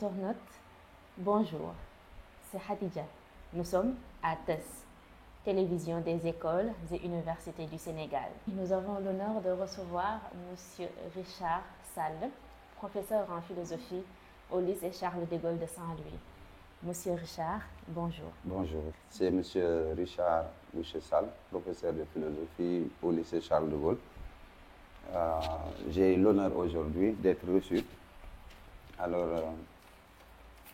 internautes, bonjour, c'est Khadija. Nous sommes à TES, Télévision des écoles et universités du Sénégal. Nous avons l'honneur de recevoir M. Richard Sall, professeur en philosophie au lycée Charles de Gaulle de Saint-Louis. Monsieur Richard, bonjour. Bonjour, c'est M. Richard Sall, professeur de philosophie au lycée Charles de Gaulle. J'ai l'honneur aujourd'hui d'être reçu,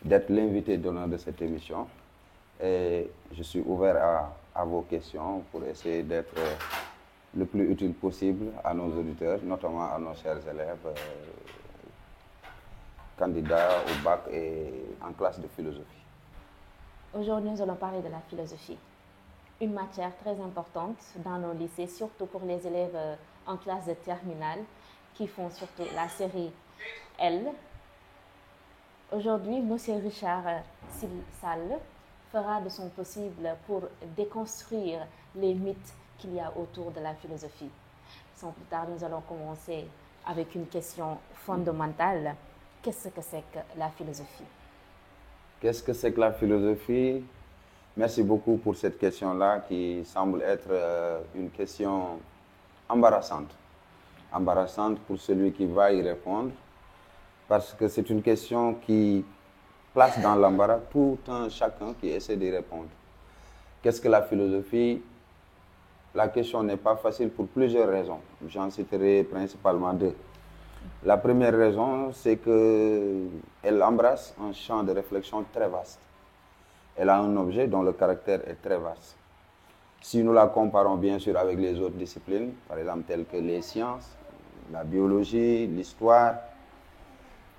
d'être l'invité d'honneur de cette émission. Et je suis ouvert à vos questions pour essayer d'être le plus utile possible à nos auditeurs, notamment à nos chers élèves candidats au bac et en classe de philosophie. Aujourd'hui, nous allons parler de la philosophie, une matière très importante dans nos lycées, surtout pour les élèves en classe de terminale qui font surtout la série L. Aujourd'hui, M. Richard Sall fera de son possible pour déconstruire les mythes qu'il y a autour de la philosophie. Sans plus tarder, nous allons commencer avec une question fondamentale. Qu'est-ce que c'est que la philosophie? Qu'est-ce que c'est que la philosophie? Merci beaucoup pour cette question-là qui semble être une question embarrassante. Embarrassante pour celui qui va y répondre parce que c'est une question qui place dans l'embarras tout un chacun qui essaie d'y répondre. Qu'est-ce que la philosophie? La question n'est pas facile pour plusieurs raisons. J'en citerai principalement deux. La première raison, c'est qu'elle embrasse un champ de réflexion très vaste. Elle a un objet dont le caractère est très vaste. Si nous la comparons bien sûr avec les autres disciplines, par exemple telles que les sciences, la biologie, l'histoire,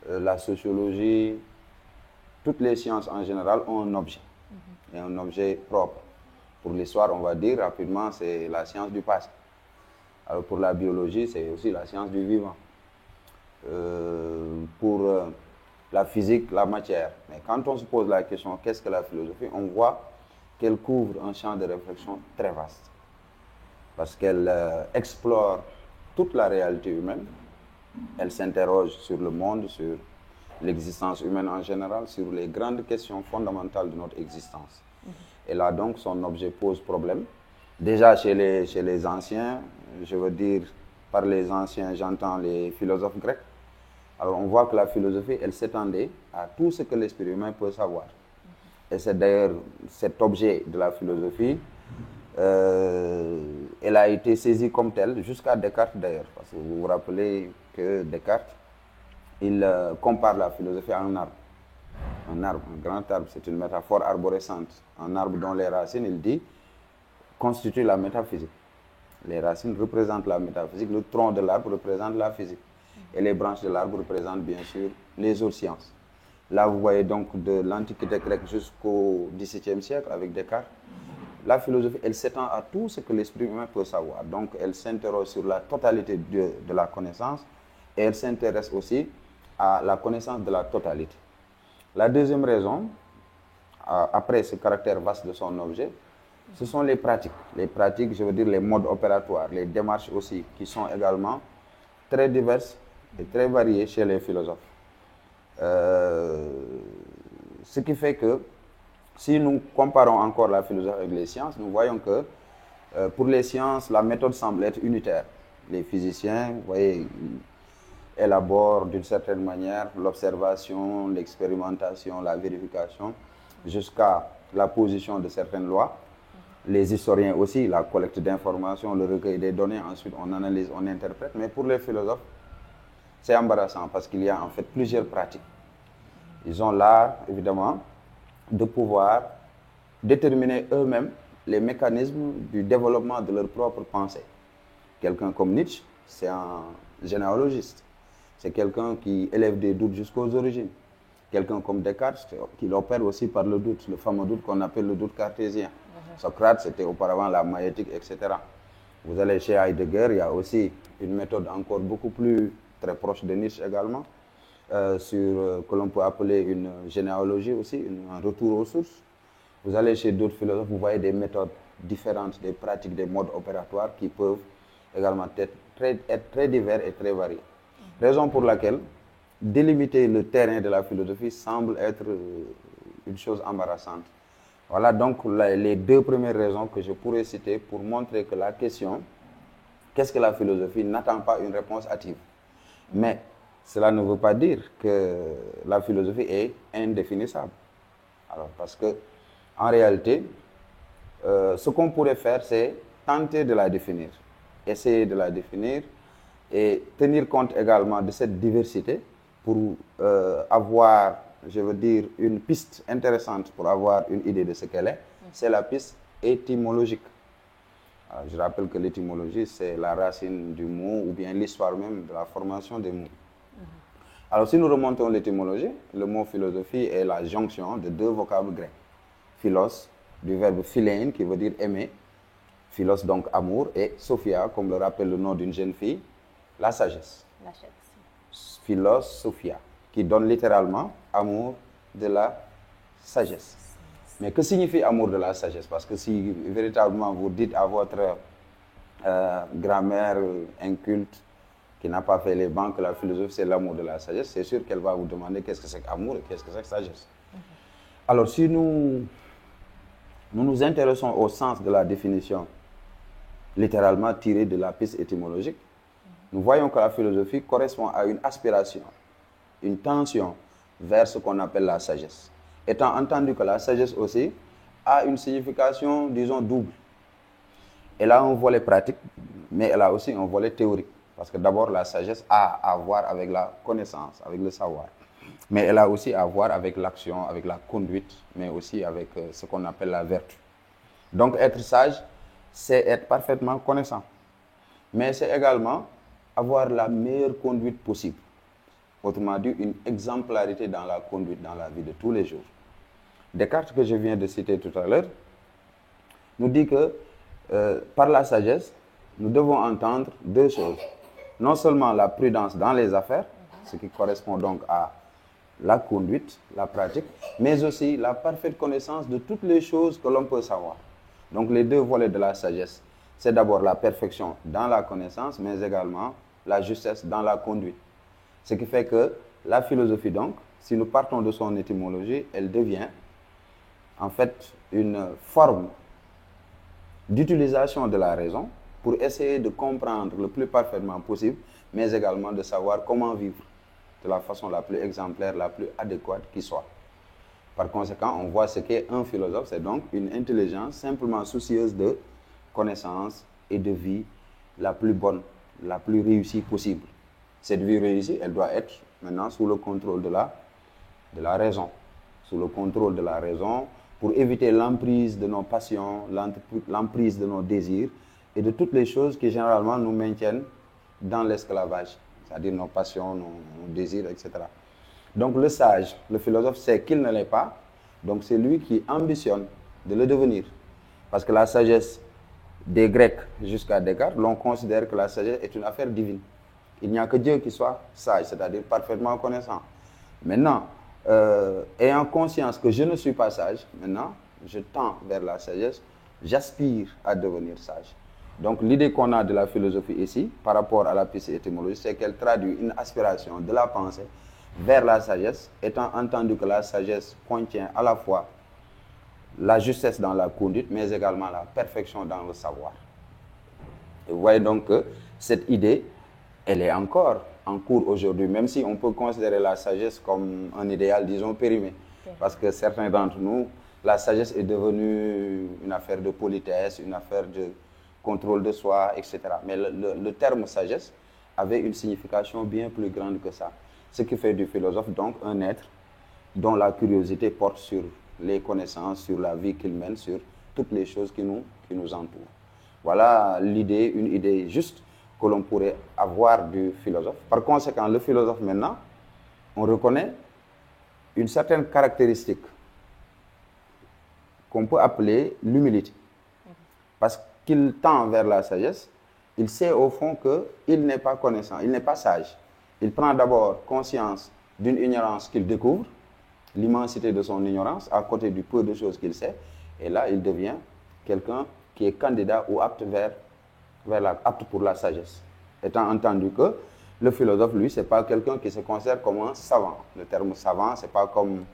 la sociologie, toutes les sciences en général ont un objet, et un objet propre. Pour l'histoire, on va dire rapidement, c'est la science du passé. Alors pour la biologie, c'est aussi la science du vivant. Pour la physique, la matière. Mais quand on se pose la question, qu'est-ce que la philosophie? On voit qu'elle couvre un champ de réflexion très vaste. Parce qu'elle explore toute la réalité humaine. Elle s'interroge sur le monde, sur l'existence humaine en général, sur les grandes questions fondamentales de notre existence. Et là donc, son objet pose problème. Déjà chez les anciens, je veux dire, par les anciens, j'entends les philosophes grecs. Alors on voit que la philosophie, elle s'étendait à tout ce que l'esprit humain peut savoir. Et c'est d'ailleurs cet objet de la philosophie, elle a été saisie comme telle jusqu'à Descartes d'ailleurs. Parce que vous vous rappelez que Descartes, il compare la philosophie à un arbre. Un arbre, un grand arbre, c'est une métaphore arborescente. Un arbre dont les racines, il dit, constituent la métaphysique. Les racines représentent la métaphysique, le tronc de l'arbre représente la physique. Et les branches de l'arbre représentent bien sûr les autres sciences. Là, vous voyez donc de l'Antiquité grecque jusqu'au XVIIe siècle avec Descartes. La philosophie, elle s'étend à tout ce que l'esprit humain peut savoir. Donc, elle s'interroge sur la totalité de la connaissance et elle s'intéresse aussi à la connaissance de la totalité. La deuxième raison, après ce caractère vaste de son objet, ce sont les pratiques. Les pratiques, je veux dire les modes opératoires, les démarches aussi, qui sont également très diverses et très variées chez les philosophes. Ce qui fait que, si nous comparons encore la philosophie avec les sciences, nous voyons que pour les sciences, la méthode semble être unitaire. Les physiciens, vous voyez, élaborent d'une certaine manière l'observation, l'expérimentation, la vérification, jusqu'à la position de certaines lois. Les historiens aussi, la collecte d'informations, le recueil des données, ensuite on analyse, on interprète. Mais pour les philosophes, c'est embarrassant parce qu'il y a en fait plusieurs pratiques. Ils ont l'art, évidemment, de pouvoir déterminer eux-mêmes les mécanismes du développement de leur propre pensée. Quelqu'un comme Nietzsche, c'est un généalogiste. C'est quelqu'un qui élève des doutes jusqu'aux origines. Quelqu'un comme Descartes, qui opère aussi par le doute, le fameux doute qu'on appelle le doute cartésien. Socrate, c'était auparavant la maïeutique, etc. Vous allez chez Heidegger, il y a aussi une méthode encore beaucoup plus très proche de Nietzsche également, que l'on peut appeler une généalogie aussi, un retour aux sources. Vous allez chez d'autres philosophes, vous voyez des méthodes différentes, des pratiques, des modes opératoires qui peuvent également être très divers et très variés. Raison pour laquelle délimiter le terrain de la philosophie semble être une chose embarrassante. Voilà donc les deux premières raisons que je pourrais citer pour montrer que la question, qu'est-ce que la philosophie, n'attend pas une réponse hâtive. Mais cela ne veut pas dire que la philosophie est indéfinissable. Alors, parce que, en réalité, ce qu'on pourrait faire, c'est tenter de la définir, essayer de la définir et tenir compte également de cette diversité pour avoir, je veux dire, une piste intéressante pour avoir une idée de ce qu'elle est. C'est la piste étymologique. Alors, je rappelle que l'étymologie, c'est la racine du mot ou bien l'histoire même de la formation des mots. Alors, si nous remontons l'étymologie, le mot philosophie est la jonction de deux vocables grecs. Philos, du verbe philein, qui veut dire aimer. Philos, donc amour. Et Sophia, comme le rappelle le nom d'une jeune fille, la sagesse. La sagesse. Philos, Sophia, qui donne littéralement amour de la sagesse. Mais que signifie amour de la sagesse? Parce que si véritablement vous dites à votre grammaire inculte, qui n'a pas fait les bancs, que la philosophie c'est l'amour de la sagesse, c'est sûr qu'elle va vous demander qu'est-ce que c'est qu'amour et qu'est-ce que c'est que sagesse. Alors si nous nous intéressons au sens de la définition littéralement tirée de la piste étymologique, nous voyons que la philosophie correspond à une aspiration, une tension vers ce qu'on appelle la sagesse. Étant entendu que la sagesse aussi a une signification, disons, double. Elle a un volet pratique, mais elle a aussi un volet théorique. Parce que d'abord, la sagesse a à voir avec la connaissance, avec le savoir. Mais elle a aussi à voir avec l'action, avec la conduite, mais aussi avec ce qu'on appelle la vertu. Donc, être sage, c'est être parfaitement connaissant. Mais c'est également avoir la meilleure conduite possible. Autrement dit, une exemplarité dans la conduite, dans la vie de tous les jours. Descartes, que je viens de citer tout à l'heure, nous dit que par la sagesse, nous devons entendre deux choses. Non seulement la prudence dans les affaires, ce qui correspond donc à la conduite, la pratique, mais aussi la parfaite connaissance de toutes les choses que l'on peut savoir. Donc les deux volets de la sagesse, c'est d'abord la perfection dans la connaissance, mais également la justesse dans la conduite. Ce qui fait que la philosophie donc, si nous partons de son étymologie, elle devient en fait une forme d'utilisation de la raison pour essayer de comprendre le plus parfaitement possible, mais également de savoir comment vivre de la façon la plus exemplaire, la plus adéquate qui soit. Par conséquent, on voit ce qu'est un philosophe, c'est donc une intelligence simplement soucieuse de connaissance et de vie la plus bonne, la plus réussie possible. Cette vie réussie, elle doit être maintenant sous le contrôle de la raison. Sous le contrôle de la raison, pour éviter l'emprise de nos passions, l'emprise de nos désirs et de toutes les choses qui généralement nous maintiennent dans l'esclavage, c'est-à-dire nos passions, nos désirs, etc. Donc le sage, le philosophe, sait qu'il ne l'est pas, donc c'est lui qui ambitionne de le devenir. Parce que la sagesse des Grecs jusqu'à Descartes, l'on considère que la sagesse est une affaire divine. Il n'y a que Dieu qui soit sage, c'est-à-dire parfaitement connaissant. Maintenant, ayant conscience que je ne suis pas sage, maintenant, je tends vers la sagesse, j'aspire à devenir sage. Donc l'idée qu'on a de la philosophie ici, par rapport à la piste étymologique, c'est qu'elle traduit une aspiration de la pensée vers la sagesse, étant entendu que la sagesse contient à la fois la justesse dans la conduite, mais également la perfection dans le savoir. Et vous voyez donc que cette idée, elle est encore en cours aujourd'hui, même si on peut considérer la sagesse comme un idéal, disons, périmé. Parce que certains d'entre nous, la sagesse est devenue une affaire de politesse, une affaire de contrôle de soi, etc. Mais le terme sagesse avait une signification bien plus grande que ça. Ce qui fait du philosophe donc un être dont la curiosité porte sur les connaissances, sur la vie qu'il mène, sur toutes les choses qui nous entourent. Voilà l'idée, une idée juste que l'on pourrait avoir du philosophe. Par conséquent, le philosophe maintenant, on reconnaît une certaine caractéristique qu'on peut appeler l'humilité. Parce qu'il tend vers la sagesse, il sait au fond qu'il n'est pas connaissant, il n'est pas sage. Il prend d'abord conscience d'une ignorance qu'il découvre, l'immensité de son ignorance, à côté du peu de choses qu'il sait, et là, il devient quelqu'un qui est candidat ou apte apte pour la sagesse. Étant entendu que Le philosophe, lui, c'est pas quelqu'un qui se considère comme un savant. Le terme savant, c'est pas comme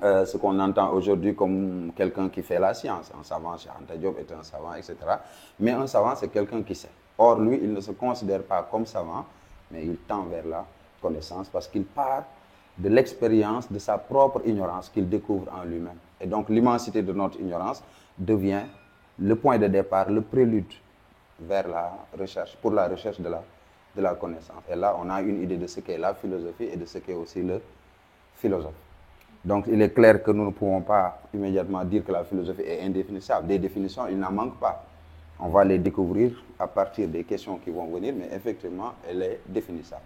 ce qu'on entend aujourd'hui comme quelqu'un qui fait la science. Un savant, Cheikh Anta Diop est un savant, etc. Mais un savant, c'est quelqu'un qui sait. Or, lui, il ne se considère pas comme savant, mais il tend vers la connaissance parce qu'il part de l'expérience de sa propre ignorance qu'il découvre en lui-même. Et donc, l'immensité de notre ignorance devient le point de départ, le prélude vers la recherche, pour la recherche de la connaissance. Et là, on a une idée de ce qu'est la philosophie et de ce qu'est aussi le philosophe. Donc, il est clair que nous ne pouvons pas immédiatement dire que la philosophie est indéfinissable. Des définitions, il n'en manque pas. On va les découvrir à partir des questions qui vont venir, mais effectivement, elle est définissable.